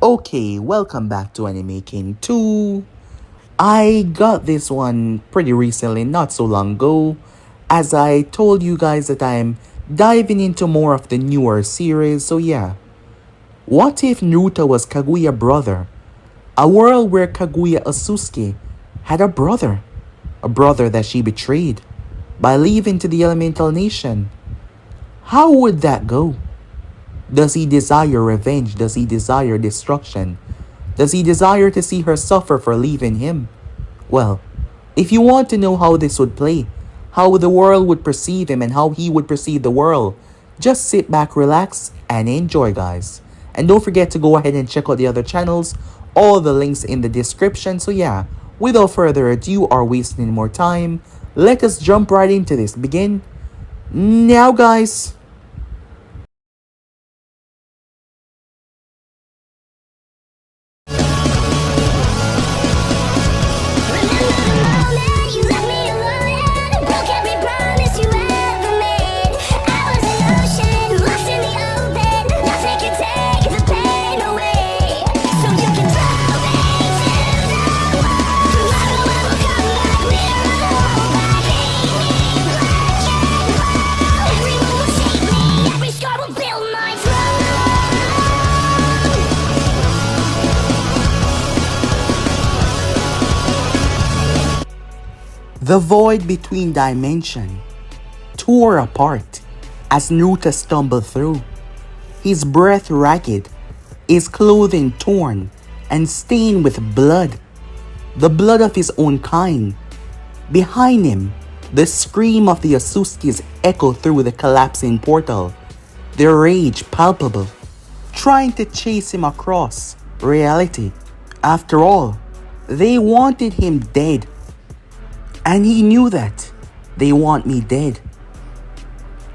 Okay, welcome back to Anime King 2. I got this one pretty recently, not so long ago, as I told you guys that I'm diving into more of the newer series, so yeah. What if Naruto was Kaguya's brother? A world where Kaguya Ōtsutsuki had a brother. A brother that she betrayed by leaving to the elemental nation. How would that go? Does he desire revenge? Does he desire destruction? Does he desire to see her suffer for leaving him? Well, if you want to know how this would play, how the world would perceive him and how he would perceive the world, just sit back, relax, and enjoy, guys. And don't forget to go ahead and check out the other channels, all the links in the description. So yeah, without further ado or wasting more time, let us jump right into this. Begin now, guys. The void between dimension tore apart as Naruto stumbled through, his breath ragged, his clothing torn and stained with blood, the blood of his own kind. Behind him, the scream of the Ōtsutskis echoed through the collapsing portal, their rage palpable, trying to chase him across reality. After all, they wanted him dead. And he knew that they want me dead.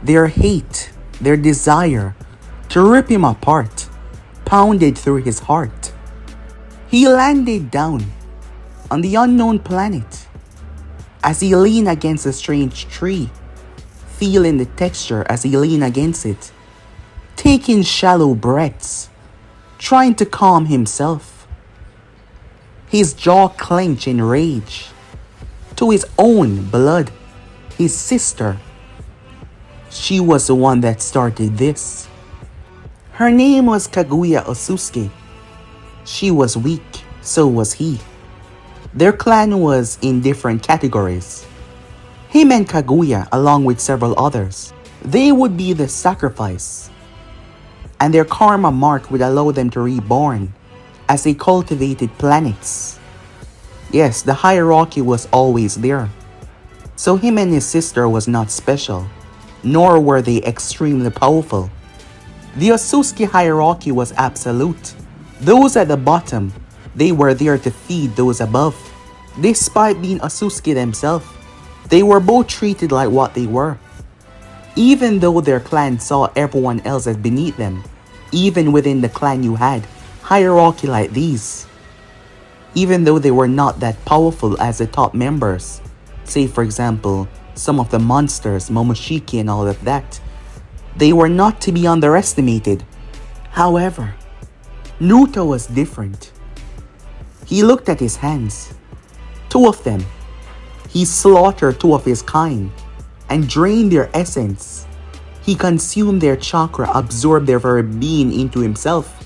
Their hate, their desire to rip him apart, pounded through his heart. He landed down on the unknown planet as he leaned against a strange tree, feeling the texture as he leaned against it, taking shallow breaths, trying to calm himself. His jaw clenched in rage. To his own blood, his sister. She was the one that started this. Her name was Kaguya Ōtsutsuki. She was weak, so was he. Their clan was in different categories. Him and Kaguya, along with several others, they would be the sacrifice. And their karma mark would allow them to reborn as they cultivated planets. Yes, the hierarchy was always there. So him and his sister was not special, nor were they extremely powerful. The Ōtsutsuki hierarchy was absolute. Those at the bottom, they were there to feed those above. Despite being Ōtsutsuki themselves, they were both treated like what they were. Even though their clan saw everyone else as beneath them, even within the clan you had hierarchy like these. Even though they were not that powerful as the top members, say for example, some of the monsters, Momoshiki and all of that, they were not to be underestimated. However, Naruto was different. He looked at his hands, two of them. He slaughtered two of his kind and drained their essence. He consumed their chakra, absorbed their very being into himself.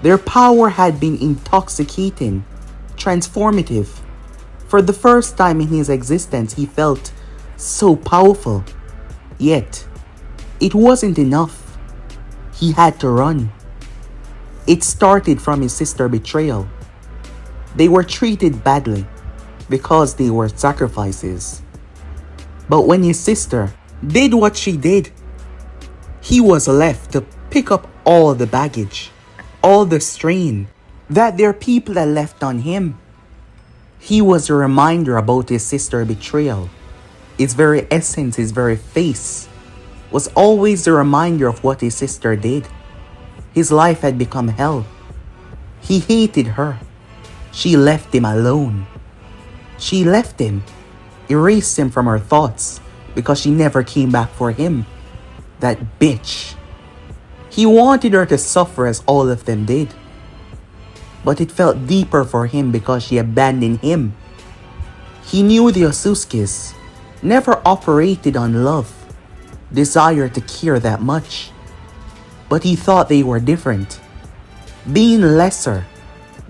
Their power had been intoxicating, transformative. For the first time in his existence, he felt so powerful. Yet, it wasn't enough. He had to run. It started from his sister's betrayal. They were treated badly because they were sacrifices. But when his sister did what she did, he was left to pick up all the baggage, all the strain that their people had left on him. He was a reminder about his sister's betrayal. Its very essence, his very face, was always a reminder of what his sister did. His life had become hell. He hated her. She left him alone. She left him, erased him from her thoughts because she never came back for him. That bitch. He wanted her to suffer as all of them did. but it felt deeper for him because she abandoned him. He knew the Ōtsutskis never operated on love, desire to care that much, but he thought they were different. Being lesser,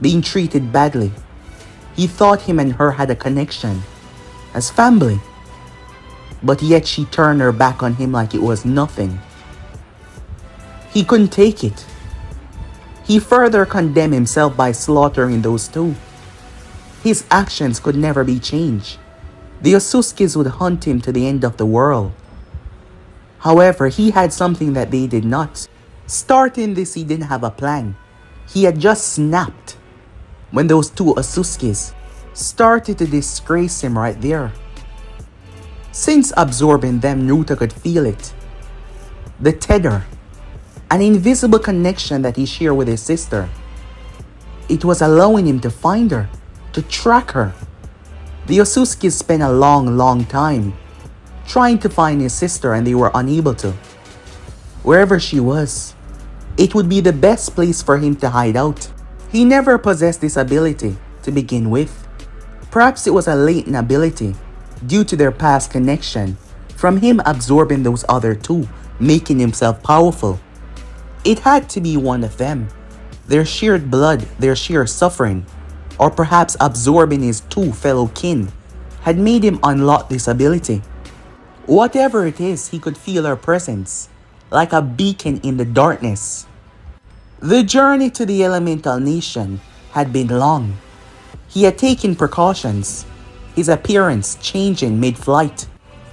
being treated badly, he thought him and her had a connection, as family, but yet she turned her back on him like it was nothing. He couldn't take it. He further condemned himself by slaughtering those two. His actions could never be changed. The Ōtsutskis would hunt him to the end of the world. However, he had something that they did not. Starting this, he didn't have a plan. He had just snapped when those two Ōtsutskis started to disgrace him right there. Since absorbing them, Naruto could feel it. The tether, an invisible connection that he shared with his sister. It was allowing him to find her, to track her. The Ōtsutsuki spent a long time trying to find his sister, and they were unable to. Wherever she was, it would be the best place for him to hide out. He never possessed this ability to begin with. Perhaps it was a latent ability due to their past connection from him absorbing those other two, making himself powerful. It had to be one of them. Their shared blood, their shared suffering, or perhaps absorbing his two fellow kin had made him unlock this ability. Whatever it is, he could feel her presence, like a beacon in the darkness. The journey to the elemental nation had been long. He had taken precautions, his appearance changing mid-flight,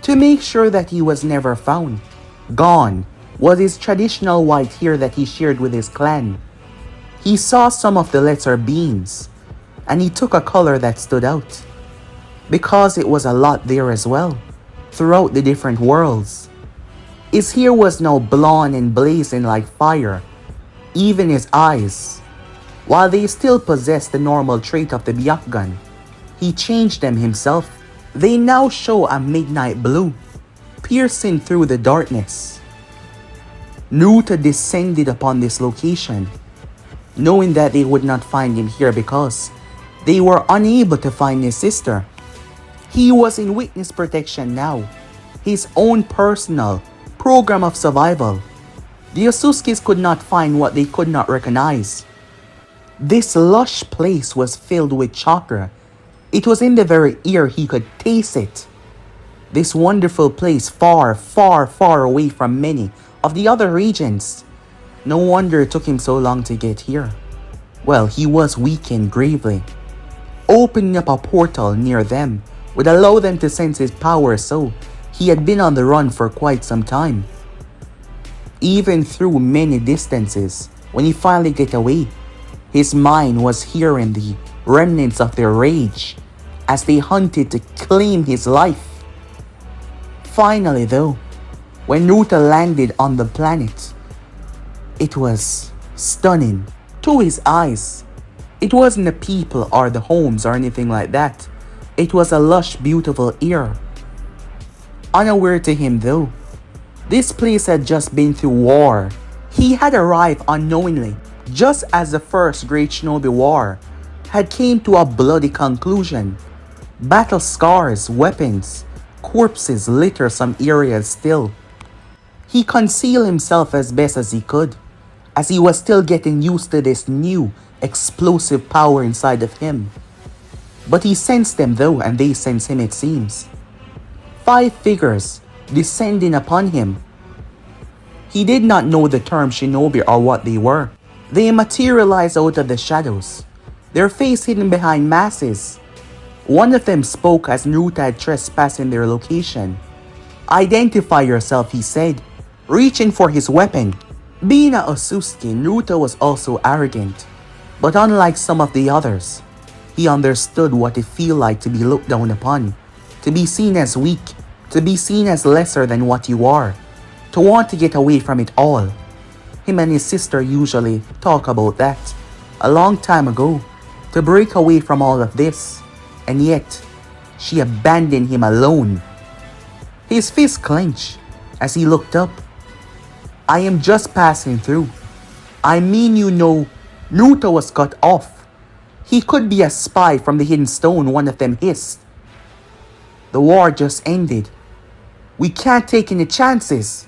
to make sure that he was never found. Gone was his traditional white hair that he shared with his clan. He saw some of the lesser beings, and he took a color that stood out, because it was a lot there as well, throughout the different worlds. His hair was now blonde and blazing like fire, even his eyes. While they still possessed the normal trait of the Byakugan, he changed them himself. They now show a midnight blue, piercing through the darkness. Naruto descended upon this location, knowing that they would not find him here because they were unable to find his sister. He was in witness protection now, his own personal program of survival. The Ōtsutskis could not find what they could not recognize. This lush place was filled with chakra. It was in the very ear, he could taste it. This wonderful place far away from many of the other regions. No wonder it took him so long to get here. Well, he was weakened gravely. Opening up a portal near them would allow them to sense his power, so he had been on the run for quite some time. Even through many distances, when he finally get away, his mind was hearing the remnants of their rage as they hunted to claim his life. Finally though, when Naruto landed on the planet, it was stunning to his eyes. It wasn't the people or the homes or anything like that. It was a lush, beautiful air. Unaware to him though, this place had just been through war. He had arrived unknowingly, just as the first Great Shinobi War had came to a bloody conclusion. Battle scars, weapons, corpses litter some areas still. He concealed himself as best as he could, as he was still getting used to this new, explosive power inside of him. But he sensed them though, and they sensed him, it seems. 5 figures descending upon him. He did not know the term shinobi or what they were. They materialized out of the shadows, their face hidden behind masses. One of them spoke as Naruto had trespassed in their location. "Identify yourself," he said, reaching for his weapon. Being a Ōtsutsuki, Naruto was also arrogant. But unlike some of the others, he understood what it felt like to be looked down upon, to be seen as weak, to be seen as lesser than what you are, to want to get away from it all. Him and his sister usually talk about that a long time ago, to break away from all of this, and yet she abandoned him alone. His fist clenched as he looked up. "I am just passing through. I mean, you know, Naruto was cut off He could be a spy from the hidden stone, one of them hissed. The war just ended. We can't take any chances.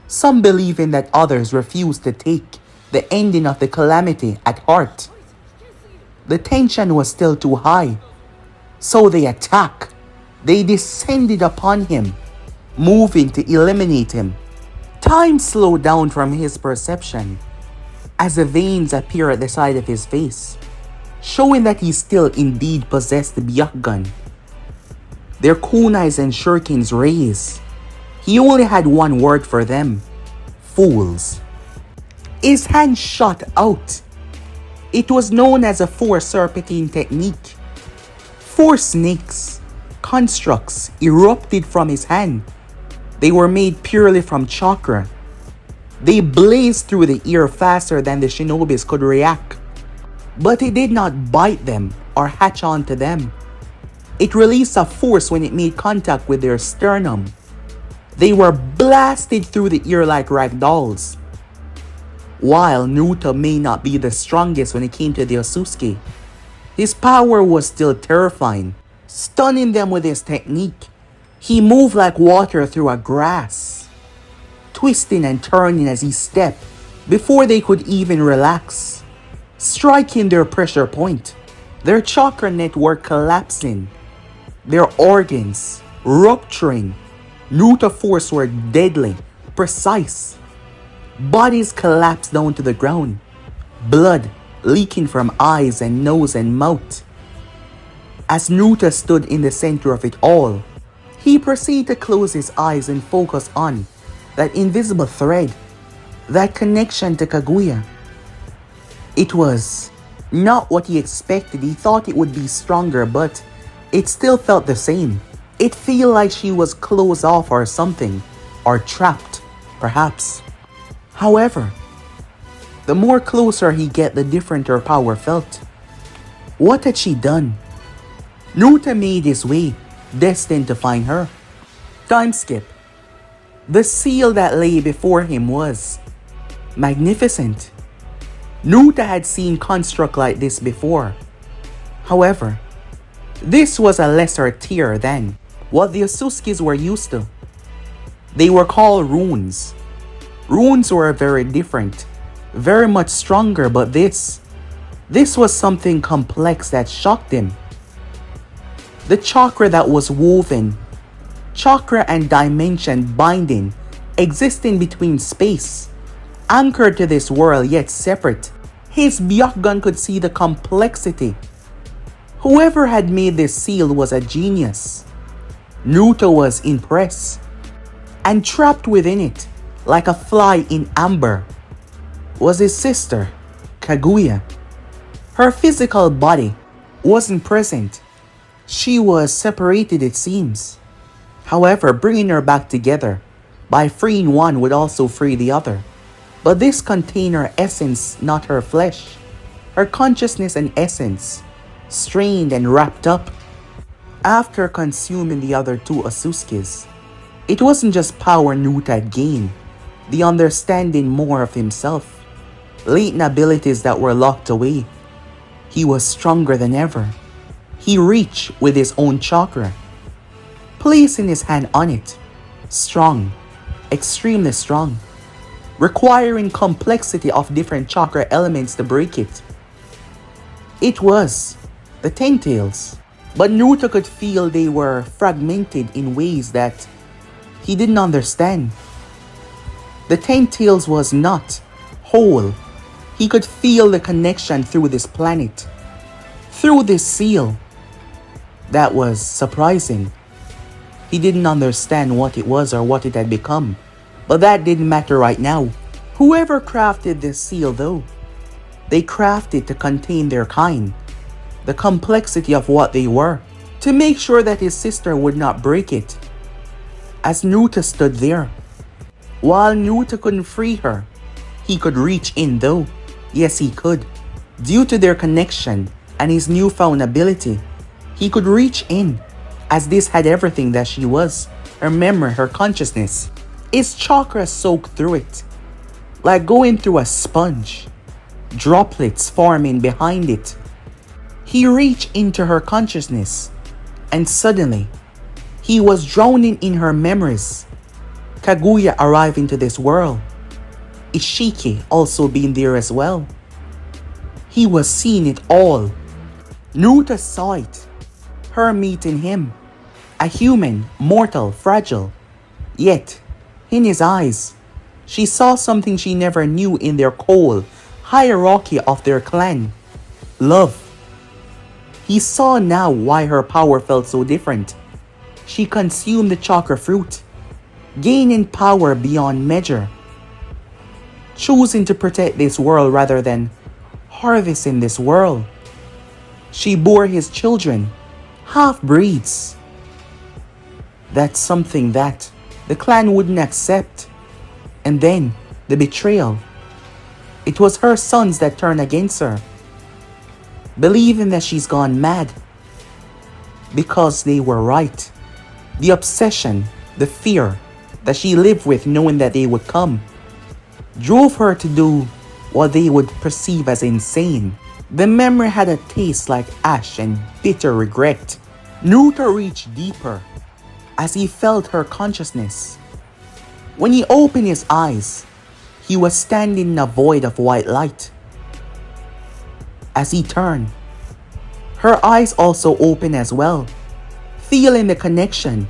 Some believe in that, others refuse to take the ending of the calamity at heart. The tension was still too high, so they attacked. They descended upon him, moving to eliminate him. Time slowed down from his perception as the veins appear at the side of his face, showing that he still indeed possessed the Byakugan. Their kunais and shurikens raised. He only had one word for them: fools. His hand shot out. It was known as a four serpentine technique. Four snakes, constructs, erupted from his hand. They were made purely from chakra. They blazed through the air faster than the shinobis could react. But it did not bite them or hatch onto them. It released a force when it made contact with their sternum. They were blasted through the air like rag dolls. While Naruto may not be the strongest when it came to the Ōtsutsuki, his power was still terrifying, stunning them with his technique. He moved like water through a grass, twisting and turning as he stepped before they could even relax, striking their pressure point, their chakra network collapsing, their organs rupturing. Naruto force were deadly, precise. Bodies collapsed down to the ground, blood leaking from eyes and nose and mouth. As Naruto stood in the center of it all, he proceeded to close his eyes and focus on that invisible thread, that connection to Kaguya. It was not what he expected. He thought it would be stronger, but it still felt the same. It felt like she was closed off or something, or trapped, perhaps. However, the more closer he get, the different her power felt. What had she done? Naruto made his way, destined to find her. Time skip. The seal that lay before him was magnificent. Naruto had seen construct like this before. However, this was a lesser tier than what the Ōtsutskis were used to. They were called runes. Runes were very different, very much stronger, but this was something complex that shocked him. The chakra that was woven, chakra and dimension binding, existing between space, anchored to this world yet separate. His Byakugan could see the complexity. Whoever had made this seal was a genius. Naruto was impressed, and trapped within it, like a fly in amber, was his sister, Kaguya. Her physical body wasn't present. She was separated, it seems. However, bringing her back together by freeing one would also free the other. But this contained her essence, not her flesh. Her consciousness and essence, strained and wrapped up. After consuming the other two Ōtsutskis, it wasn't just power Naruto had gained, the understanding more of himself, latent abilities that were locked away. He was stronger than ever. He reached with his own chakra, placing his hand on it. Strong, extremely strong, requiring complexity of different chakra elements to break it. It was the Ten Tails, but Naruto could feel they were fragmented in ways that he didn't understand. The Ten Tails was not whole. He could feel the connection through this planet, through this seal. That was surprising. He didn't understand what it was or what it had become, but that didn't matter right now. Whoever crafted this seal though, they crafted to contain their kind, the complexity of what they were, to make sure that his sister would not break it. As Naruto stood there, while Naruto couldn't free her, he could reach in though. Yes, he could. Due to their connection and his newfound ability, he could reach in, as this had everything that she was, her memory, her consciousness. His chakra soaked through it, like going through a sponge, droplets forming behind it. He reached into her consciousness, and suddenly, he was drowning in her memories. Kaguya arrived into this world. Ishiki also being there as well. He was seeing it all. Naruto saw it. Her meeting him. A human, mortal, fragile. Yet, in his eyes, she saw something she never knew in their cold hierarchy of their clan. Love. He saw now why her power felt so different. She consumed the chakra fruit, gaining power beyond measure, choosing to protect this world rather than harvesting this world. She bore his children, half-breeds. That's something that the clan wouldn't accept. And then, the betrayal. It was her sons that turned against her, believing that she's gone mad. Because they were right. The obsession, the fear that she lived with knowing that they would come, drove her to do what they would perceive as insane. The memory had a taste like ash and bitter regret. Naruto reached deeper as he felt her consciousness. When he opened his eyes, he was standing in a void of white light. As he turned, her eyes also opened as well, feeling the connection.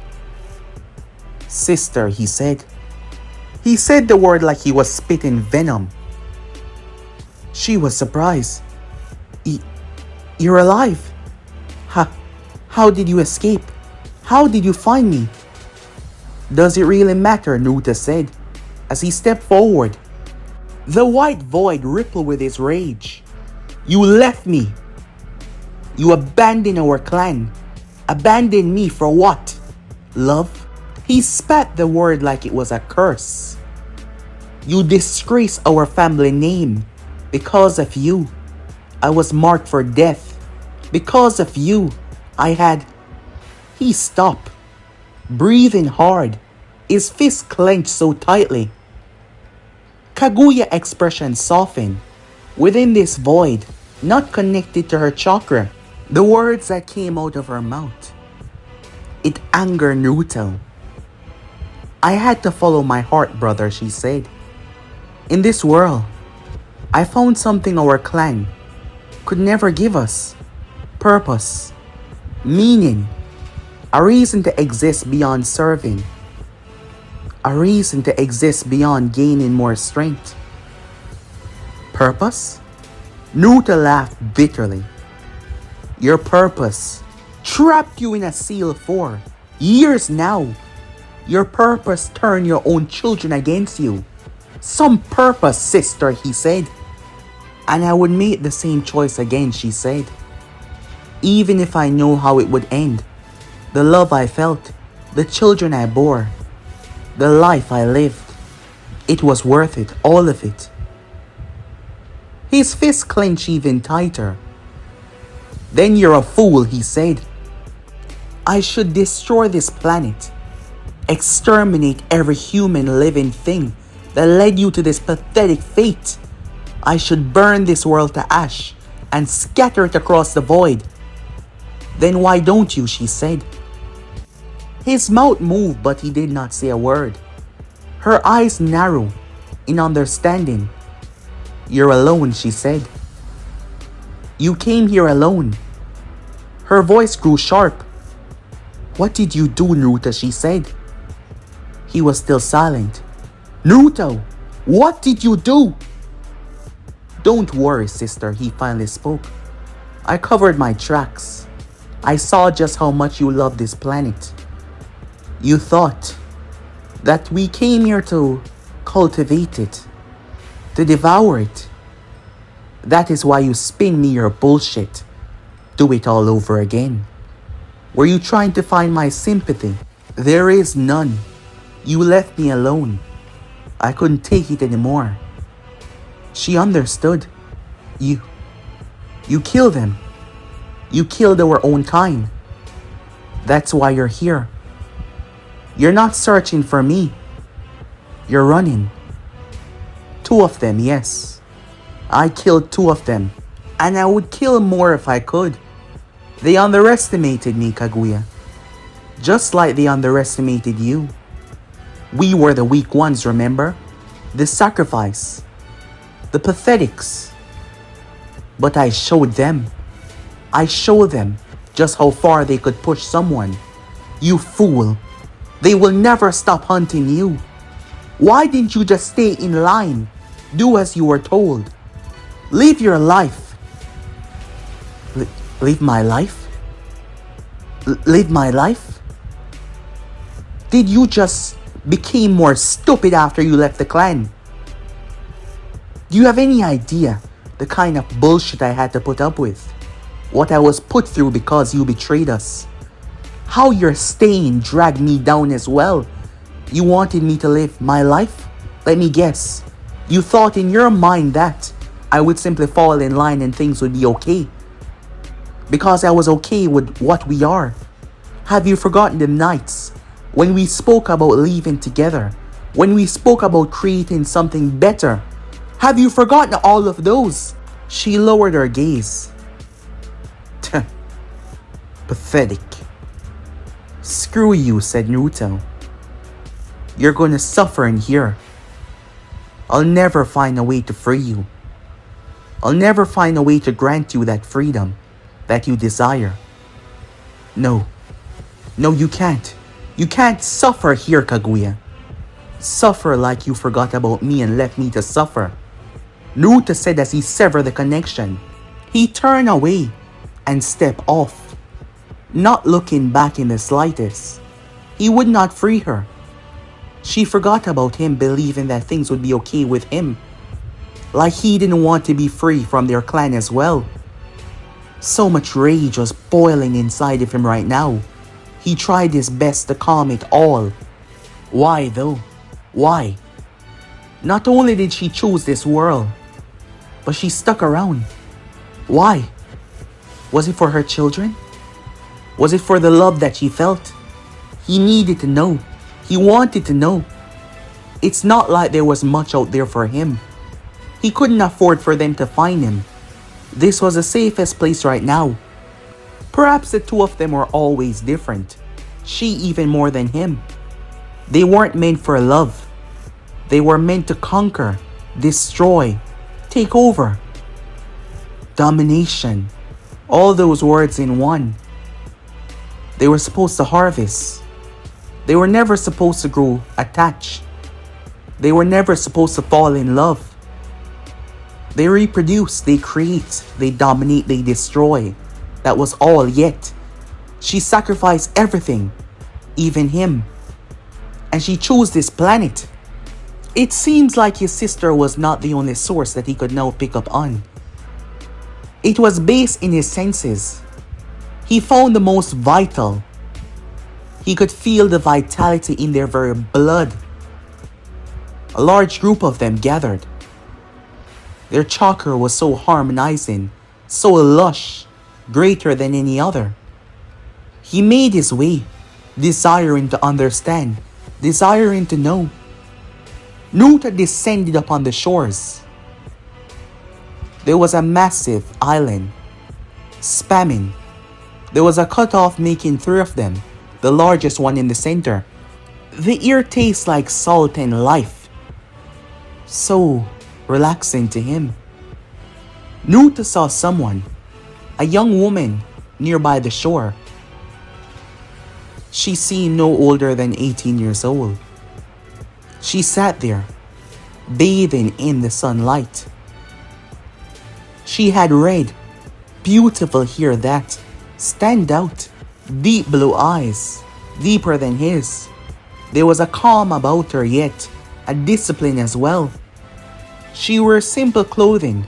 Sister, he said. He said the word like he was spitting venom. She was surprised. You're alive? How did you escape? How did you find me? Does it really matter? Naruto said as he stepped forward. The white void rippled with his rage. You left me. You abandoned our clan. Abandoned me for what? Love? He spat the word like it was a curse. You disgrace our family name. Because of you, I was marked for death. Because of you, I had... He stopped, breathing hard, his fist clenched so tightly. Kaguya's expression softened. Within this void, not connected to her chakra, the words that came out of her mouth. It angered Naruto. I had to follow my heart, brother, she said. In this world, I found something our clan could never give us. Purpose, meaning, a reason to exist beyond serving, a reason to exist beyond gaining more strength. Purpose? Naruto laughed bitterly. Your purpose trapped you in a seal for years now. Your purpose turned your own children against you. Some purpose, sister, he said. And I would make the same choice again, she said. Even if I know how it would end. The love I felt, the children I bore, the life I lived. It was worth it, all of it. His fist clenched even tighter. Then you're a fool, he said. I should destroy this planet. Exterminate every human living thing that led you to this pathetic fate. I should burn this world to ash and scatter it across the void. Then why don't you, she said. His mouth moved, but he did not say a word. Her eyes narrowed in understanding. You're alone, she said. You came here alone. Her voice grew sharp. What did you do, Naruto, she said. He was still silent. Naruto, what did you do? Don't worry, sister, he finally spoke. I covered my tracks. I saw just how much you love this planet. You thought that we came here to cultivate it, to devour it. That is why you spin me your bullshit. Do it all over again. Were you trying to find my sympathy? There is none. You left me alone. I couldn't take it anymore. She understood. You killed them. You killed our own kind. That's why you're here. You're not searching for me. You're running. 2 of them, yes. I killed 2 of them. And I would kill more if I could. They underestimated me, Kaguya. Just like they underestimated you. We were the weak ones, remember? The sacrifice. The pathetics. But I showed them. I showed them just how far they could push someone. You fool. They will never stop hunting you. Why didn't you just stay in line? Do as you were told. Live your life. Live my life? Live my life? Did you just become more stupid after you left the clan? Do you have any idea the kind of bullshit I had to put up with? What I was put through because you betrayed us? How your stain dragged me down as well? You wanted me to live my life? Let me guess. You thought in your mind that I would simply fall in line and things would be okay. Because I was okay with what we are. Have you forgotten the nights when we spoke about leaving together? When we spoke about creating something better? Have you forgotten all of those? She lowered her gaze. Pathetic. Screw you, said Naruto. You're gonna suffer in here. I'll never find a way to free you. I'll never find a way to grant you that freedom that you desire. No. No, you can't. You can't suffer here, Kaguya. Suffer like you forgot about me and left me to suffer. Naruto said as he severed the connection. He turned away and stepped off, not looking back in the slightest. He would not free her. She forgot about him believing that things would be okay with him. Like he didn't want to be free from their clan as well. So much rage was boiling inside of him right now. He tried his best to calm it all. Why though? Why? Not only did she choose this world, but she stuck around. Why? Was it for her children? Was it for the love that she felt? He needed to know. He wanted to know. It's not like there was much out there for him. He couldn't afford for them to find him. This was the safest place right now. Perhaps the two of them were always different. She even more than him. They weren't meant for love. They were meant to conquer, destroy, take over. Domination. All those words in one. They were supposed to harvest. They were never supposed to grow attached. They were never supposed to fall in love. They reproduce, they create, they dominate, they destroy. That was all, yet she sacrificed everything, even him. And she chose this planet. It seems like his sister was not the only source that he could now pick up on. It was based in his senses. He found the most vital. He could feel the vitality in their very blood. A large group of them gathered. Their chakra was so harmonizing, so lush, greater than any other. He made his way, desiring to understand, desiring to know. Naruto descended upon the shores. There was a massive island, spamming. There was a cutoff making three of them, the largest one in the center. The air tastes like salt and life. So relaxing to him. Naruto saw someone, a young woman, nearby the shore. She seemed no older than 18 years old. She sat there, bathing in the sunlight. She had red, beautiful hair that stand out, deep blue eyes, deeper than his. There was a calm about her, yet a discipline as well. She wore simple clothing,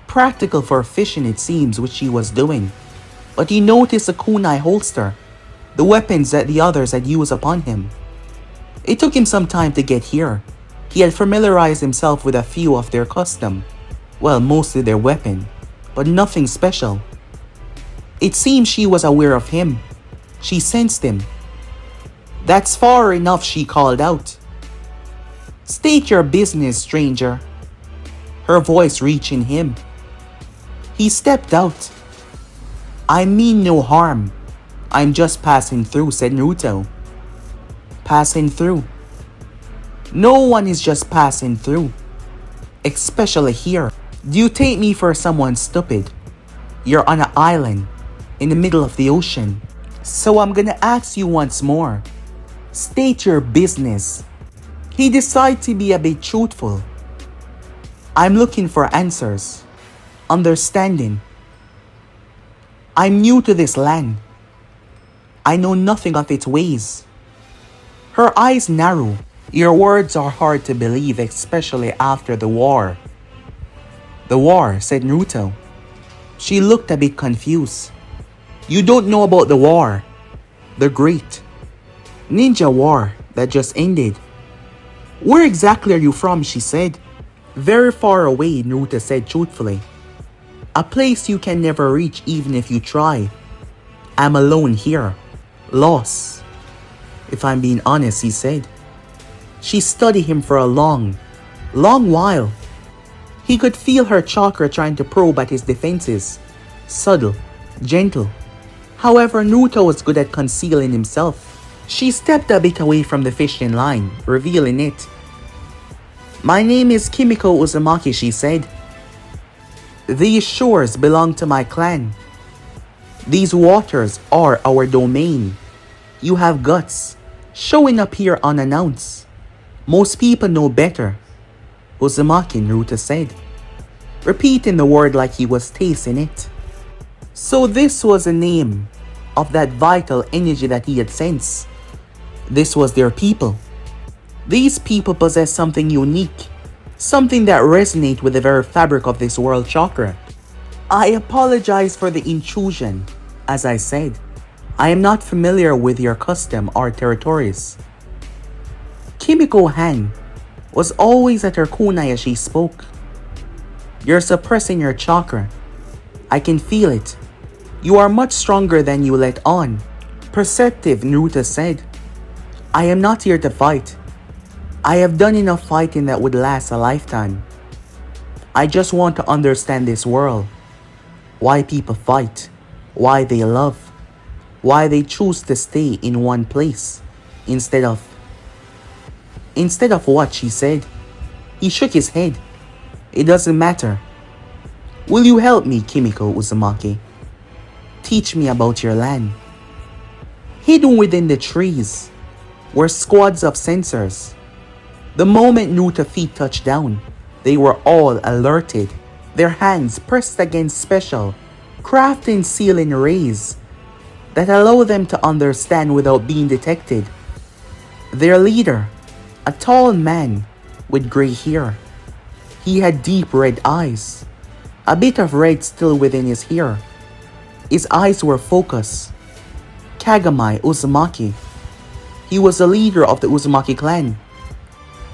practical for fishing it seems, which she was doing. But he noticed a kunai holster, the weapons that the others had used upon him. It took him some time to get here. He had familiarized himself with a few of their custom. Well, mostly their weapon, but nothing special. It seemed she was aware of him. She sensed him. That's far enough, she called out. State your business, stranger. Her voice reaching him. He stepped out. I mean no harm. I'm just passing through, said Naruto. Passing through. No one is just passing through. Especially here. Do you take me for someone stupid? You're on an island in the middle of the ocean. So I'm gonna ask you once more. State your business. He decided to be a bit truthful. I'm looking for answers. Understanding. I'm new to this land. I know nothing of its ways. Her eyes narrow. Your words are hard to believe, especially after the war. The war, said Naruto. She looked a bit confused. You don't know about the war. The great ninja war that just ended. Where exactly are you from, she said. Very far away, Naruto said truthfully. A place you can never reach even if you try. I'm alone here. Lost. If I'm being honest, he said. She studied him for a long while. He could feel her chakra trying to probe at his defenses. Subtle, gentle. However, Naruto was good at concealing himself. She stepped a bit away from the fishing line, revealing it. My name is Kimiko Uzumaki, she said. These shores belong to my clan. These waters are our domain. You have guts, showing up here unannounced. Most people know better. Uzumaki, Naruto said, repeating the word like he was tasting it. So this was the name of that vital energy that he had sensed. This was their people. These people possess something unique, something that resonates with the very fabric of this world chakra. I apologize for the intrusion. As I said, I am not familiar with your custom or territories. Kimiko Han was always at her kunai as she spoke. You're suppressing your chakra. I can feel it. You are much stronger than you let on. Perceptive, Naruto said. I am not here to fight. I have done enough fighting that would last a lifetime. I just want to understand this world. Why people fight. Why they love. Why they choose to stay in one place. Instead of what, she said. He shook his head. It doesn't matter. Will you help me, Kimiko Uzumaki? Teach me about your land. Hidden within the trees were squads of sensors. The moment Naruto's feet touched down, they were all alerted. Their hands pressed against special, crafting sealing rays that allow them to understand without being detected. Their leader, a tall man with gray hair. He had deep red eyes, a bit of red still within his hair. His eyes were focused. Kaguya Uzumaki. He was the leader of the Uzumaki clan.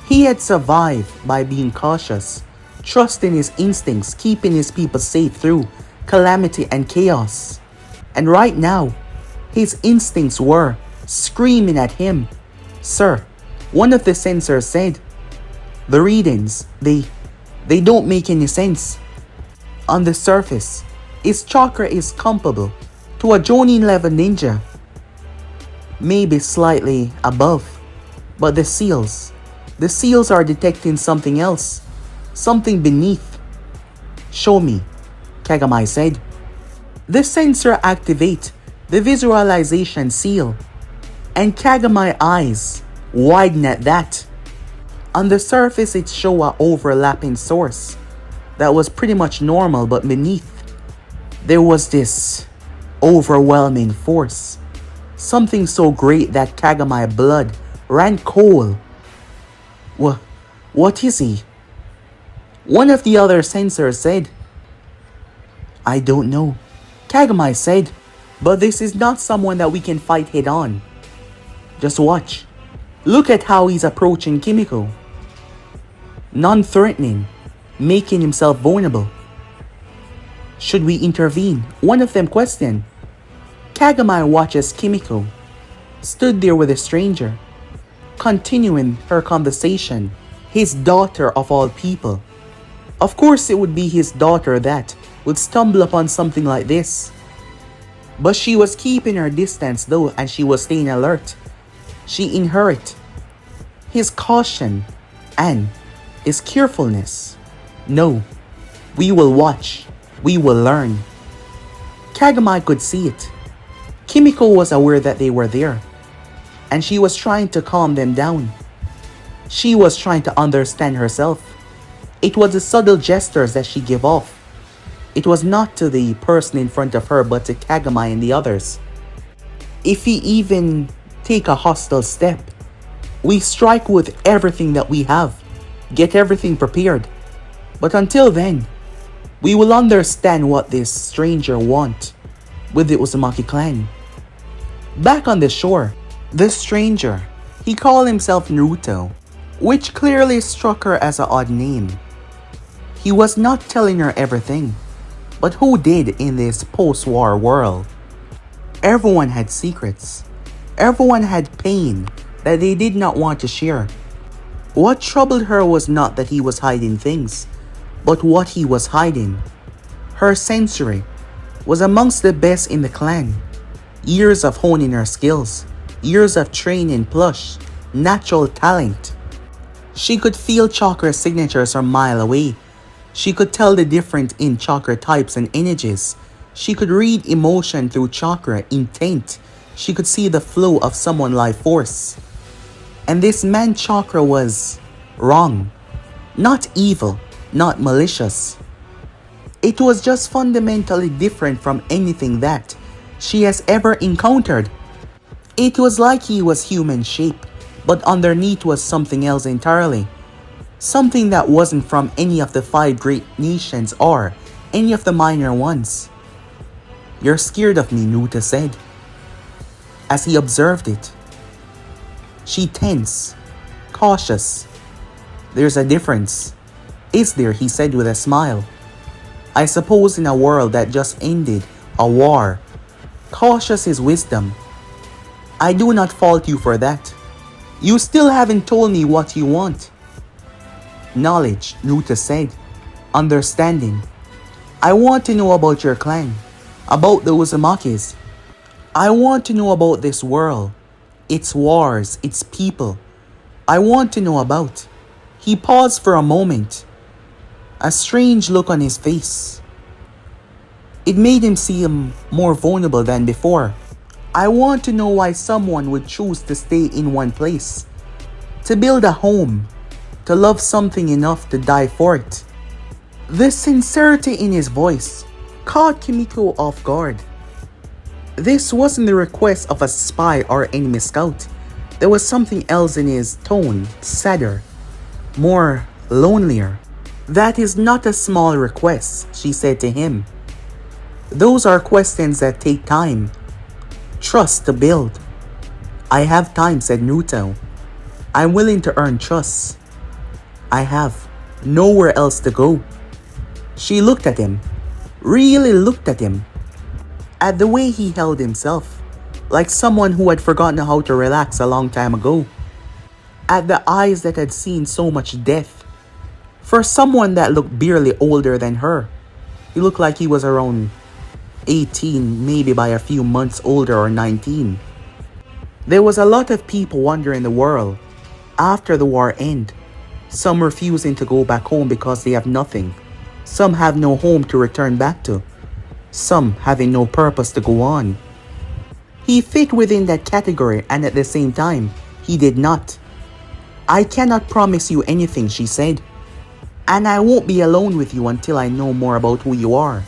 He had survived by being cautious, trusting his instincts, keeping his people safe through calamity and chaos. And right now, his instincts were screaming at him. Sir, one of the sensors said, the readings, they don't make any sense. On the surface, his chakra is comparable to a Jonin level ninja. Maybe slightly above, but the seals are detecting something else, something beneath. Show me, Kaguya said. The sensor activate the visualization seal, and Kaguya's eyes widen at that. On the surface, it showed an overlapping source that was pretty much normal, but beneath, there was this overwhelming force. Something so great that Kaguya's blood ran cold. What is he? One of the other sensors said. I don't know, Kaguya said, but this is not someone that we can fight head on. Just watch. Look at how he's approaching Kimiko. Non-threatening, making himself vulnerable. Should we intervene? One of them questioned. Kaguya watches Kimiko, stood there with a stranger, continuing her conversation. His daughter of all people. Of course it would be his daughter that would stumble upon something like this. But she was keeping her distance though, and she was staying alert. She inherited his caution and his carefulness. No, we will watch. We will learn. Kagami could see it. Kimiko was aware that they were there, and she was trying to calm them down. She was trying to understand herself. It was the subtle gestures that she gave off. It was not to the person in front of her, but to Kagami and the others. If we even take a hostile step, we strike with everything that we have, get everything prepared. But until then, we will understand what this stranger wants with the Uzumaki clan. Back on the shore, the stranger, he called himself Naruto, which clearly struck her as an odd name. He was not telling her everything, but who did in this post-war world? Everyone had secrets. Everyone had pain that they did not want to share. What troubled her was not that he was hiding things, but what he was hiding. Her sensory was amongst the best in the clan. Years of honing her skills, years of training plus natural talent. She could feel chakra signatures from a mile away. She could tell the difference in chakra types and energies. She could read emotion through chakra intent. She could see the flow of someone's life force. And this man's chakra was wrong. Not evil, not malicious. It was just fundamentally different from anything that she has ever encountered. It was like he was human shape, but underneath was something else entirely. Something that wasn't from any of the 5 great nations or any of the minor ones. You're scared of me, Naruto said, as he observed it. She tense, cautious. There's a difference. Is there? He said with a smile. I suppose in a world that just ended a war, cautious is wisdom. I do not fault you for that. You still haven't told me what you want. Knowledge, Naruto said. Understanding. I want to know about your clan, about the Uzumakis. I want to know about this world, its wars, its people. I want to know about. He paused for a moment, a strange look on his face. It made him seem more vulnerable than before. I want to know why someone would choose to stay in one place, to build a home, to love something enough to die for it. The sincerity in his voice caught Kimiko off guard. This wasn't the request of a spy or enemy scout. There was something else in his tone, sadder, more lonelier. That is not a small request, she said to him. Those are questions that take time, trust to build. I have time, said Naruto. I'm willing to earn trust. I have nowhere else to go. She looked at him, really looked at him, at the way he held himself, like someone who had forgotten how to relax a long time ago, at the eyes that had seen so much death. For someone that looked barely older than her, he looked like he was around 18, maybe by a few months older, or 19. There was a lot of people wandering the world after the war ended. Some refusing to go back home because they have nothing. Some have no home to return back to. Some having no purpose to go on. He fit within that category, and at the same time, he did not. I cannot promise you anything, she said. And I won't be alone with you until I know more about who you are.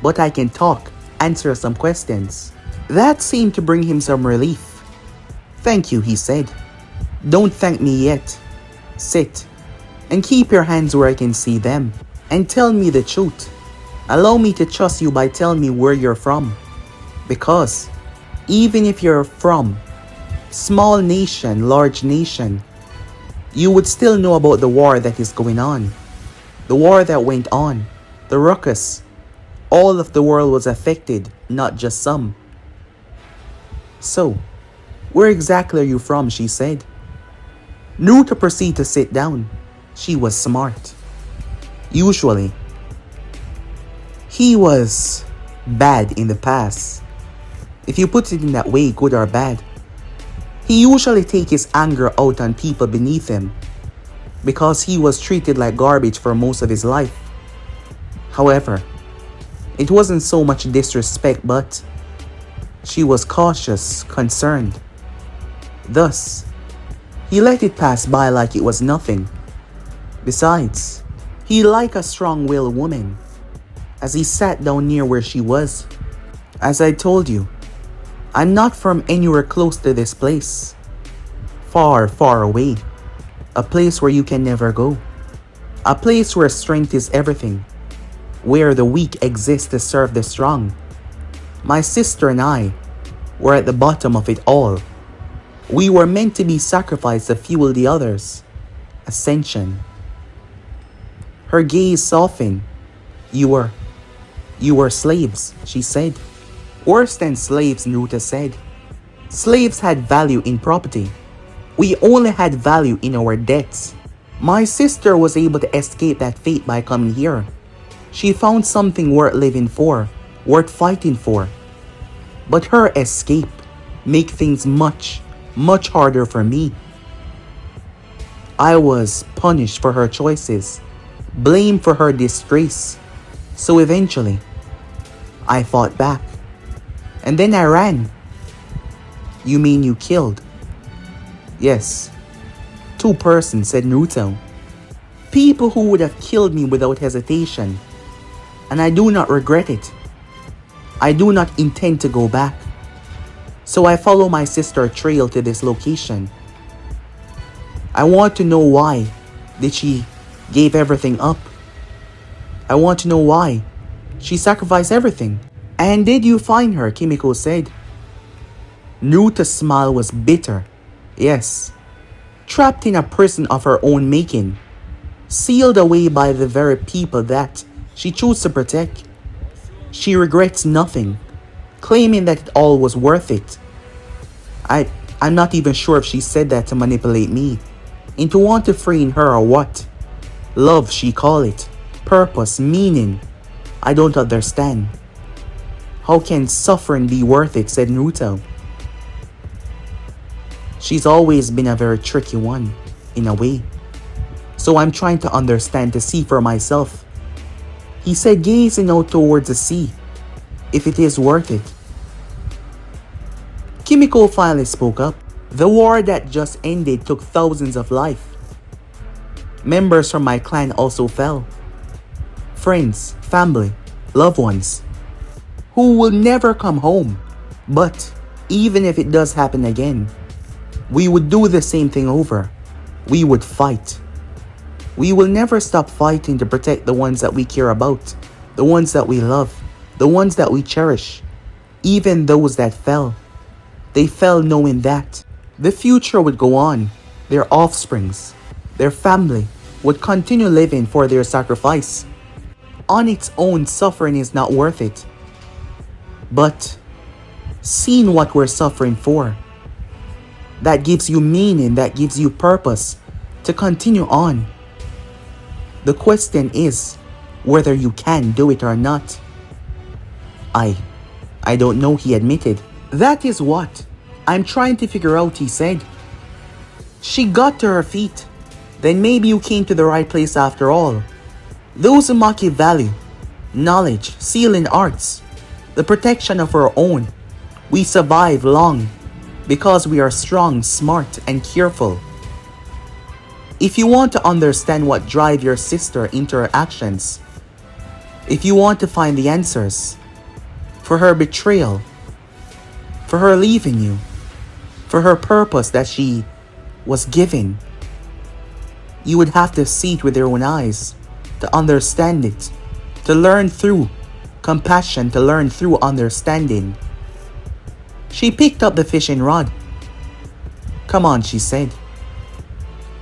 But I can talk, answer some questions. That seemed to bring him some relief. Thank you, he said. Don't thank me yet. Sit, and keep your hands where I can see them, and tell me the truth. Allow me to trust you by telling me where you're from. Because, even if you're from small nation, large nation, you would still know about the war that is going on. The war that went on, the ruckus. All of the world was affected, not just some. So, where exactly are you from, she said. Naruto proceeded to sit down. She was smart. Usually, he was bad in the past. If you put it in that way, good or bad. He usually takes his anger out on people beneath him because he was treated like garbage for most of his life. However, it wasn't so much disrespect, but she was cautious, concerned. Thus, he let it pass by like it was nothing. Besides, he liked a strong-willed woman as he sat down near where she was. As I told you, I'm not from anywhere close to this place. Far, far away. A place where you can never go. A place where strength is everything. Where the weak exist to serve the strong. My sister and I were at the bottom of it all. We were meant to be sacrificed to fuel the others. Ascension. Her gaze softened. You were slaves, she said. Worse than slaves, Naruto said. Slaves had value in property. We only had value in our debts. My sister was able to escape that fate by coming here. She found something worth living for, worth fighting for. But her escape made things much, much harder for me. I was punished for her choices, blamed for her disgrace. So eventually, I fought back. And then I ran. You mean you killed? Yes. 2 persons, said Naruto. People who would have killed me without hesitation. And I do not regret it. I do not intend to go back. So I follow my sister's trail to this location. I want to know why did she give everything up. I want to know why she sacrificed everything. And did you find her? Kimiko said. Naruto's smile was bitter. Yes. Trapped in a prison of her own making. Sealed away by the very people that she chose to protect. She regrets nothing, claiming that it all was worth it. I'm not even sure if she said that to manipulate me, into want to freeing her or what. Love, she call it. Purpose, meaning. I don't understand. How can suffering be worth it, said Naruto. She's always been a very tricky one, in a way. So I'm trying to understand to see for myself. He said, gazing out towards the sea, if it is worth it. Kimiko finally spoke up. The war that just ended took thousands of lives. Members from my clan also fell. Friends, family, loved ones, who will never come home. But even if it does happen again, we would do the same thing over. We would fight. We will never stop fighting to protect the ones that we care about, the ones that we love, the ones that we cherish. Even those that fell. They fell knowing that the future would go on. Their offsprings, their family would continue living for their sacrifice. On its own, suffering is not worth it. But seeing what we're suffering for, that gives you meaning, that gives you purpose to continue on. The question is whether you can do it or not. I don't know, he admitted. That is what I'm trying to figure out, he said. She got to her feet. Then maybe you came to the right place after all. Those who mock your value, knowledge, skill in arts, the protection of our own. We survive long because we are strong, smart, and careful. If you want to understand what drives your sister into her actions, if you want to find the answers for her betrayal, for her leaving you, for her purpose that she was given, you would have to see it with your own eyes, to understand it, to learn through compassion, to learn through understanding. She picked up the fishing rod. Come on, she said.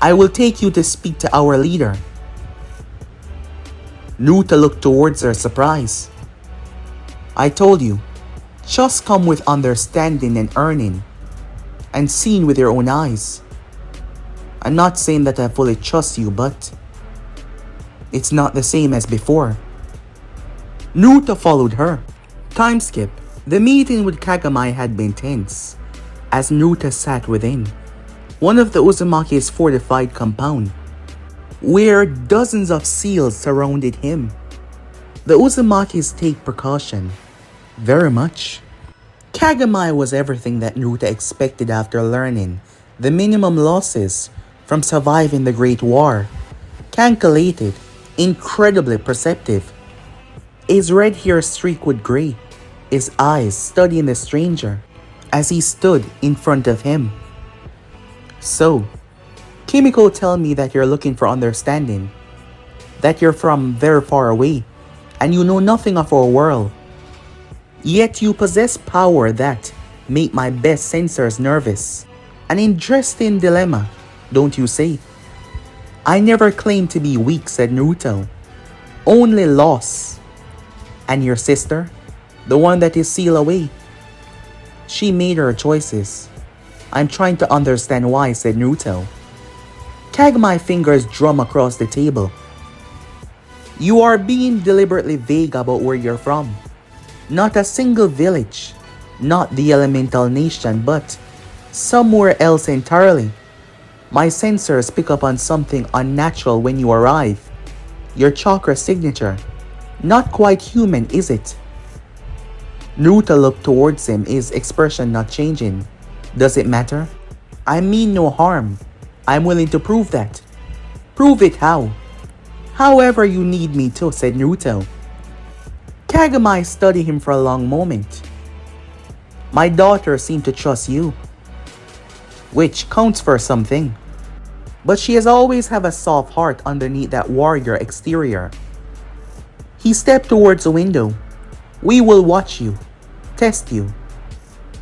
I will take you to speak to our leader. Naruto looked towards her, surprised. I told you, just come with understanding and earning, and seeing with your own eyes. I'm not saying that I fully trust you, but it's not the same as before. Naruto followed her. Time skip. The meeting with Kagami had been tense, as Naruto sat within one of the Uzumaki's fortified compound, where dozens of seals surrounded him. The Uzumakis take precaution, very much. Kagami was everything that Naruto expected after learning the minimum losses from surviving the Great War. Calculated, incredibly perceptive. His red hair streaked with grey, his eyes studying the stranger as he stood in front of him. So, Kimiko, tell me that you're looking for understanding, that you're from very far away, and you know nothing of our world. Yet you possess power that make my best sensors nervous. An interesting dilemma, don't you say? I never claimed to be weak, said Naruto. Only loss. And your sister? The one that is sealed away? She made her choices. I'm trying to understand why, said Naruto. Kagami's fingers drum across the table. You are being deliberately vague about where you're from. Not a single village, not the elemental nation, but somewhere else entirely. My sensors pick up on something unnatural when you arrive. Your chakra signature. Not quite human, is it? Naruto looked towards him, his expression not changing. Does it matter? I mean no harm. I'm willing to prove that. Prove it how? However you need me to, said Naruto. Kagami studied him for a long moment. My daughter seemed to trust you, which counts for something. But she has always have a soft heart underneath that warrior exterior. He stepped towards the window. We will watch you, test you,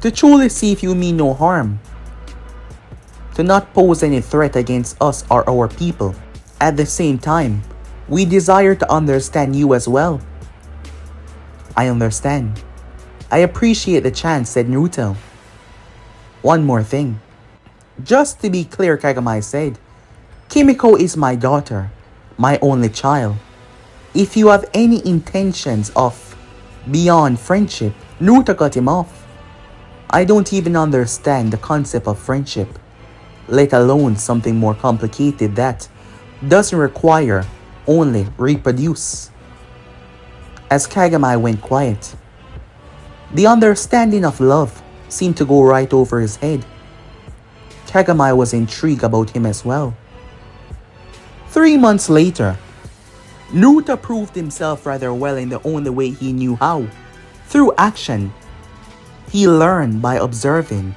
to truly see if you mean no harm, to not pose any threat against us or our people. At the same time, we desire to understand you as well. I understand. I appreciate the chance, said Naruto. One more thing. Just to be clear, Kagami said, Kimiko is my daughter, my only child. If you have any intentions of beyond friendship, Naruto cut him off. I don't even understand the concept of friendship, let alone something more complicated that doesn't require only reproduce. As Kagami went quiet, the understanding of love seemed to go right over his head. Kagami was intrigued about him as well. 3 months later, Naruto proved himself rather well in the only way he knew how, through action. He learned by observing.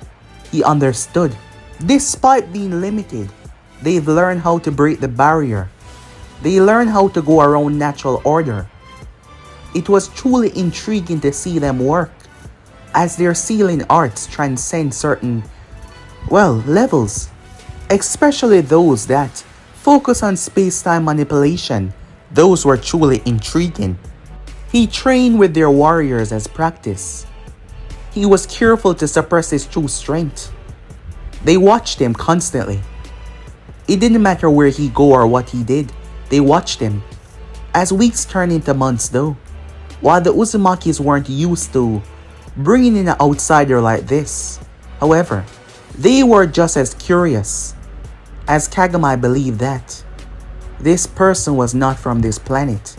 He understood. Despite being limited, they've learned how to break the barrier. They learned how to go around natural order. It was truly intriguing to see them work, as their sealing arts transcend certain, levels, especially those that focus on space-time manipulation. Those were truly intriguing. He trained with their warriors as practice. He was careful to suppress his true strength. They watched him constantly. It didn't matter where he go or what he did, they watched him. As weeks turned into months though, while the Uzumakis weren't used to bringing in an outsider like this, however, they were just as curious, as Kagami believed that this person was not from this planet.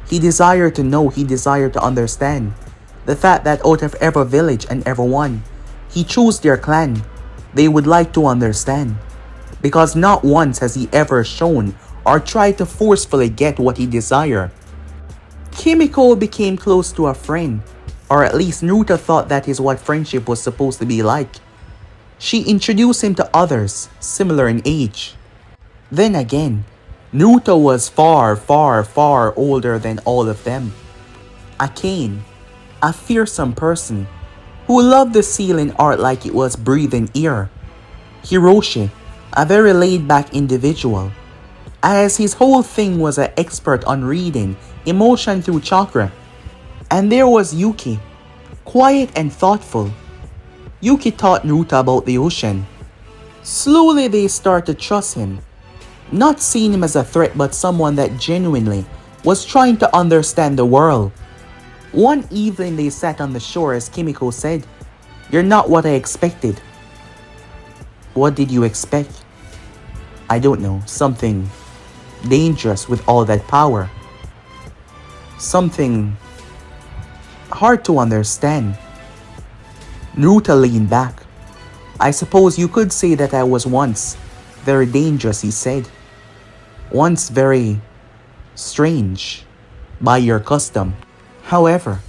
He desired to know, he desired to understand the fact that out of every village and everyone he chose their clan, they would like to understand, because not once has he ever shown or tried to forcefully get what he desired. Kimiko became close to a friend, or at least Naruto thought that is what friendship was supposed to be like. She introduced him to others similar in age. Then again, Naruto was far, far, far older than all of them. Akane, a fearsome person who loved the sealing art like it was breathing air. Hiroshi, a very laid-back individual, as his whole thing was an expert on reading emotion through chakra. And there was Yuki, quiet and thoughtful. Yuki taught Naruto about the ocean. Slowly they start to trust him, not seeing him as a threat but someone that genuinely was trying to understand the world. One evening they sat on the shore as Kimiko said, "You're not what I expected." "What did you expect?" "I don't know, something dangerous with all that power. Something hard to understand." Naruto leaned back. "I suppose you could say that I was once very dangerous," he said. "Once very strange by your custom. However,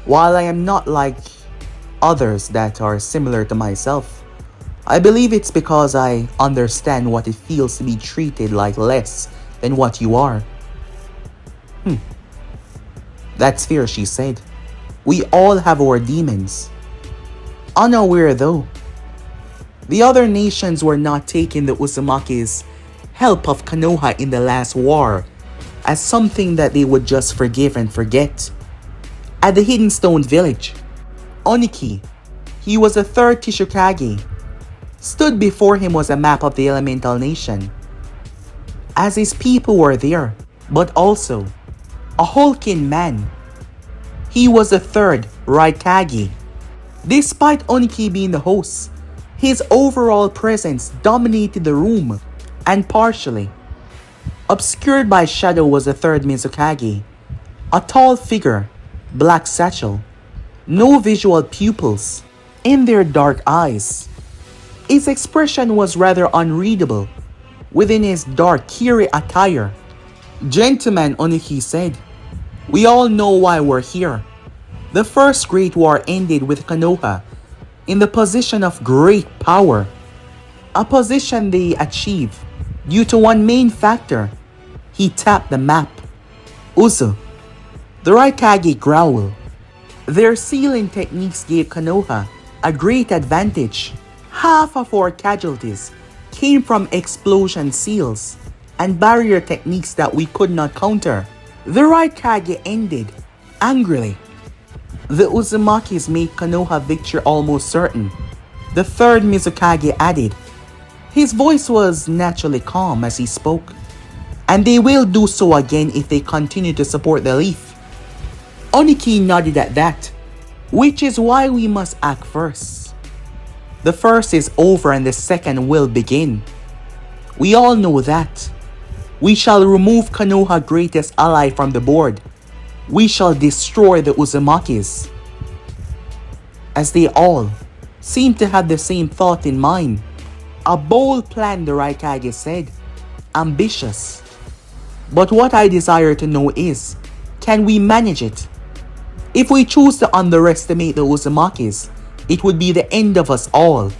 while I am not like others that are similar to myself, I believe it's because I understand what it feels to be treated like less than what you are." "That's fair," she said. "We all have our demons." Unaware though, the other nations were not taking the Uzumaki's help of Konoha in the last war as something that they would just forgive and forget. At the Hidden Stone Village, Oniki, he was the third Tishikage, stood before him was a map of the elemental nation. As his people were there, but also a hulking man. He was the third Raikage. Despite Oniki being the host, his overall presence dominated the room, and partially obscured by shadow was the third Mizukage, a tall figure, black satchel, no visual pupils in their dark eyes. His expression was rather unreadable within his dark Kiri attire. "Gentlemen," Oniki said, "we all know why we're here. The First Great War ended with Konoha in the position of great power, a position they achieved due to one main factor." He tapped the map. "Uzu." The Raikage growled. "Their sealing techniques gave Konoha a great advantage. Half of our casualties came from explosion seals and barrier techniques that we could not counter." The Raikage ended angrily. "The Uzumakis made Konoha victory almost certain," the third Mizukage added. His voice was naturally calm as he spoke. "And they will do so again if they continue to support the Leaf." Oniki nodded at that. "Which is why we must act first. The first is over and the second will begin. We all know that. We shall remove Konoha's greatest ally from the board. We shall destroy the Uzumakis." As they all seemed to have the same thought in mind. "A bold plan," the Raikage said. "Ambitious. But what I desire to know is, can we manage it? If we choose to underestimate the Uzumakis, it would be the end of us all.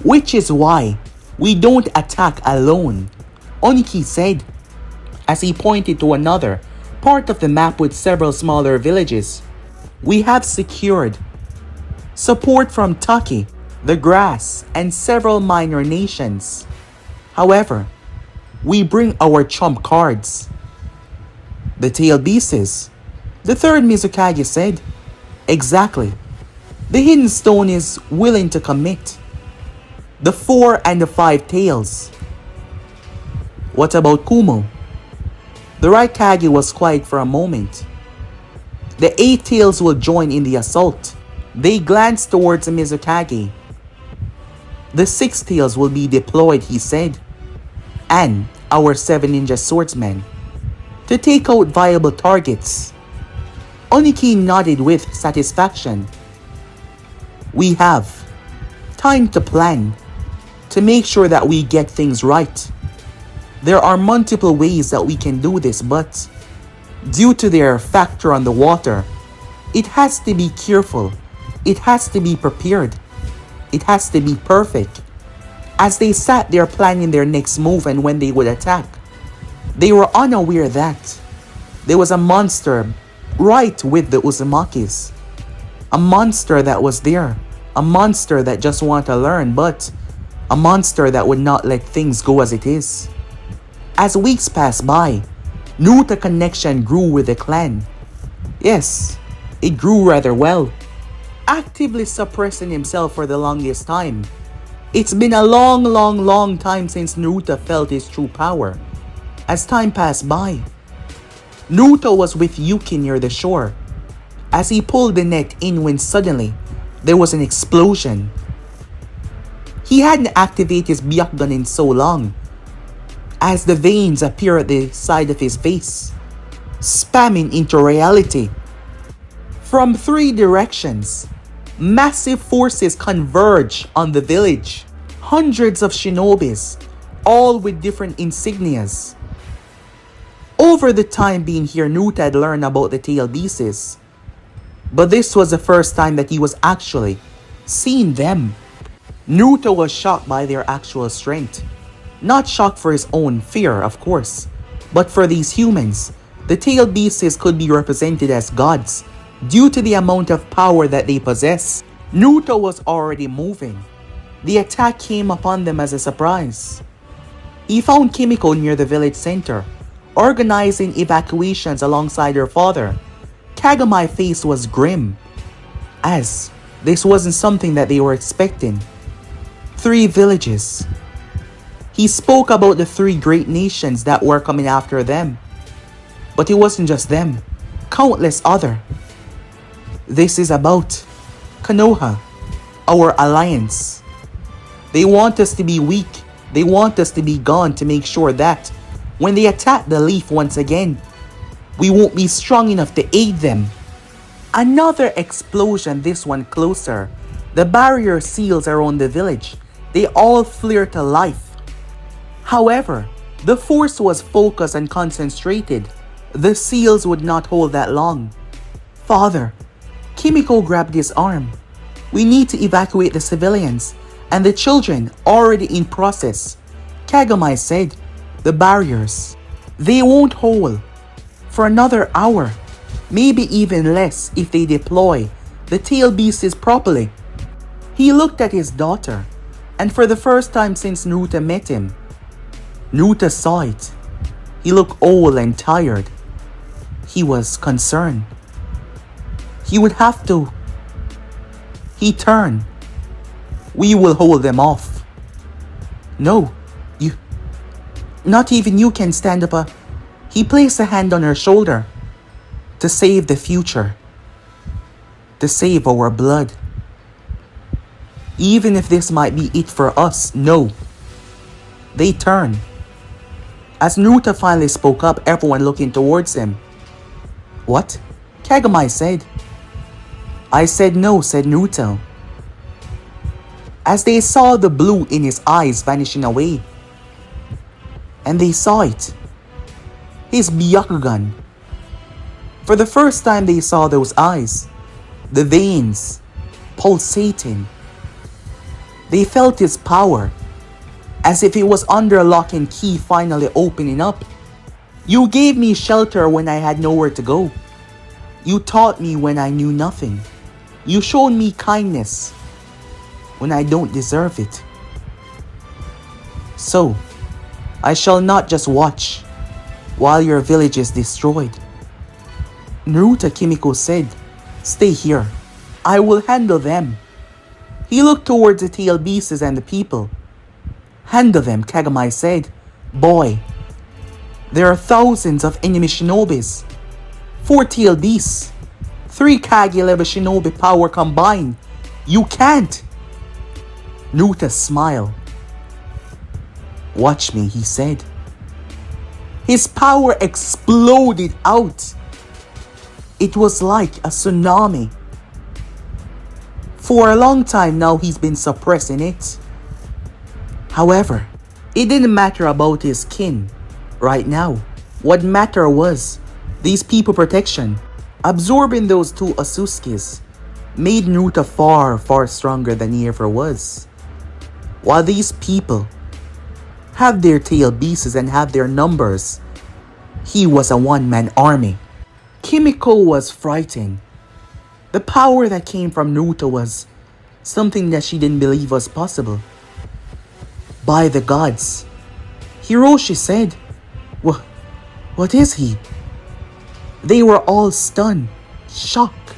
Which is why we don't attack alone," Oniki said, as he pointed to another part of the map with several smaller villages. "We have secured support from Taki, the Grass, and several minor nations. However, we bring our trump cards." "The tail beasts," the third Mizukage said. "Exactly. The Hidden Stone is willing to commit. The 4 and the 5 tails." "What about Kumo?" The Raikage was quiet for a moment. "The 8 tails will join in the assault." They glanced towards the Mizukage. "The 6 tails will be deployed," he said. "And our 7 ninja swordsmen to take out viable targets." Oniki nodded with satisfaction. "We have time to plan, to make sure that we get things right. There are multiple ways that we can do this, but due to their factor on the water, it has to be careful. It has to be prepared. It has to be perfect." As they sat there planning their next move and when they would attack, they were unaware that there was a monster right with the Uzumakis. A monster that was there. A monster that just wanted to learn, but a monster that would not let things go as it is. As weeks passed by, Naruto connection grew with the clan. Yes, it grew rather well. Actively suppressing himself for the longest time. It's been a long time since Naruto felt his true power. As time passed by, Naruto was with Yuki near the shore as he pulled the net in when suddenly there was an explosion. He hadn't activated his Byakugan in so long as the veins appeared at the side of his face, spamming into reality. From 3 directions, massive forces converge on the village. Hundreds of shinobis, all with different insignias. Over the time being here, Naruto had learned about the tail beasts, but this was the first time that he was actually seeing them. Naruto was shocked by their actual strength. Not shocked for his own fear, of course, but for these humans. The tail beasts could be represented as gods due to the amount of power that they possess. Naruto was already moving. The attack came upon them as a surprise. He found Kimiko near the village center, organizing evacuations alongside her father. Kagama's face was grim, as this wasn't something that they were expecting. 3 villages. He spoke about the 3 great nations that were coming after them. But it wasn't just them, countless other. This is about Konoha, our alliance. They want us to be weak. They want us to be gone to make sure that when they attack the leaf once again, we won't be strong enough to aid them. Another explosion, this one closer. The barrier seals around the village. They all flare to life. However, the force was focused and concentrated. The seals would not hold that long. Father, Kimiko grabbed his arm. We need to evacuate the civilians and the children already in process. Kagami said, the barriers, they won't hold for another hour, maybe even less if they deploy the tail beasts properly. He looked at his daughter, and for the first time since Naruto met him, Naruto saw it. He looked old and tired. He was concerned. He would have to. He turned. We will hold them off. No, not even you can stand up. He placed a hand on her shoulder. To save the future. To save our blood. Even if this might be it for us, no. They turned. As Naruto finally spoke up, everyone looking towards him. What? Kagami said. I said no, said Naruto. As they saw the blue in his eyes vanishing away. And they saw it. His Byakugan. For the first time they saw those eyes. The veins pulsating. They felt his power. As if it was under lock and key finally opening up. You gave me shelter when I had nowhere to go. You taught me when I knew nothing. You showed me kindness when I don't deserve it. So, I shall not just watch while your village is destroyed. Naruto, Kimiko said, stay here. I will handle them. He looked towards the tail beasts and the people. Handle them, Kagami said. Boy, there are thousands of enemy shinobis. 4 tail beasts. 3 Kage level shinobi power combined. You can't. Naruto smiled. Watch me, he said. His power exploded out. It was like a tsunami. For a long time now, he's been suppressing it. However, it didn't matter about his kin right now. What mattered was these people protection. Absorbing those 2 Ōtsutskis made Naruto far, far stronger than he ever was. While these people have their tail beasts and have their numbers, he was a one-man army. Kimiko was frightened. The power that came from Naruto was something that she didn't believe was possible. By the gods. Hiroshi said, What is he? They were all stunned, shocked,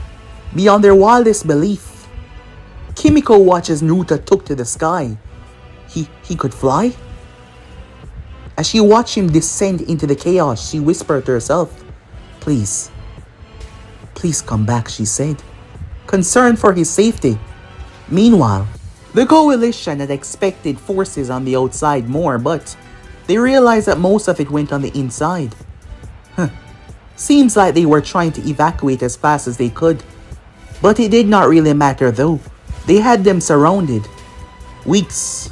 beyond their wildest belief. Kimiko watched as Naruto took to the sky. He could fly? As she watched him descend into the chaos, she whispered to herself, Please, please come back, she said, concerned for his safety. Meanwhile, the coalition had expected forces on the outside more, but they realized that most of it went on the inside. Seems like they were trying to evacuate as fast as they could. But it did not really matter though. They had them surrounded. Weeks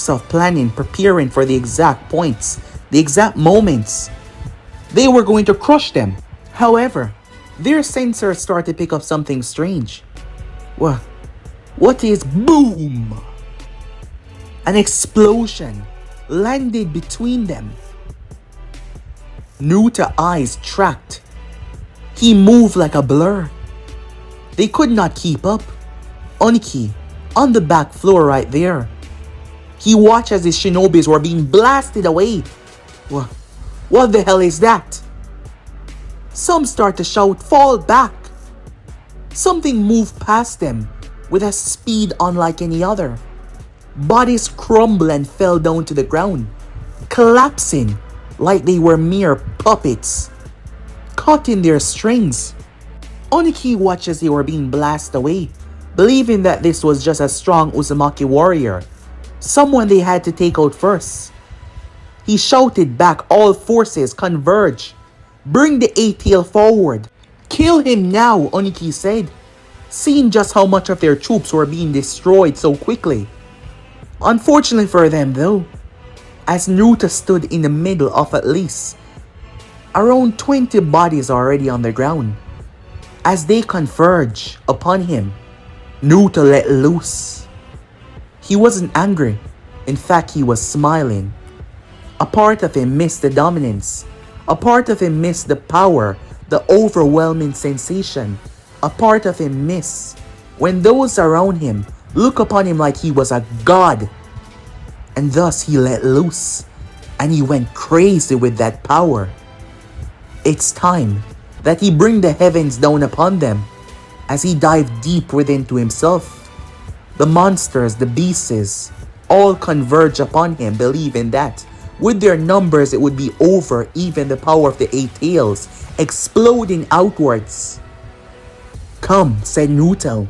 of planning, preparing for the exact points, the exact moments. They were going to crush them. However, their sensors started to pick up something strange. What is boom? An explosion landed between them. Naruto's eyes tracked. He moved like a blur. They could not keep up. Ōtsutsuki, on the back floor right there. He watched as his shinobis were being blasted away. What the hell is that? Some start to shout, fall back. Something moved past them with a speed unlike any other. Bodies crumbled and fell down to the ground, collapsing like they were mere puppets, caught in their strings. Ōtsutsuki watched as they were being blasted away, believing that this was just a strong Uzumaki warrior, someone they had to take out first. He shouted back, all forces converge. Bring the A-tail forward. Kill him now, Ōtsutsuki said, seeing just how much of their troops were being destroyed so quickly. Unfortunately for them though, as Naruto stood in the middle of at least around 20 bodies already on the ground. As they converge upon him, Naruto let loose. He wasn't angry. In fact, he was smiling. A part of him missed the dominance. A part of him missed the power, the overwhelming sensation. A part of him missed when those around him look upon him like he was a god. And thus he let loose, and he went crazy with that power. It's time that he bring the heavens down upon them as he dived deep within to himself. The monsters, the beasts, all converge upon him, believing that with their numbers it would be over even the power of the 8 tails, exploding outwards. Come, said Naruto,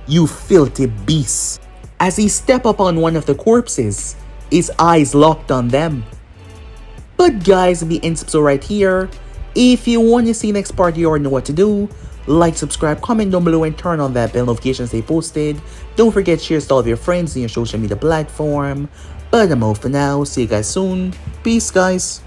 you filthy beasts. As he stepped upon one of the corpses, his eyes locked on them. But guys, the end episode right here. If you want to see the next part, you already know what to do. Like, subscribe, comment down below, and turn on that bell notifications they posted. Don't forget to share to all of your friends in your social media platform. But I'm out for now. See you guys soon. Peace, guys.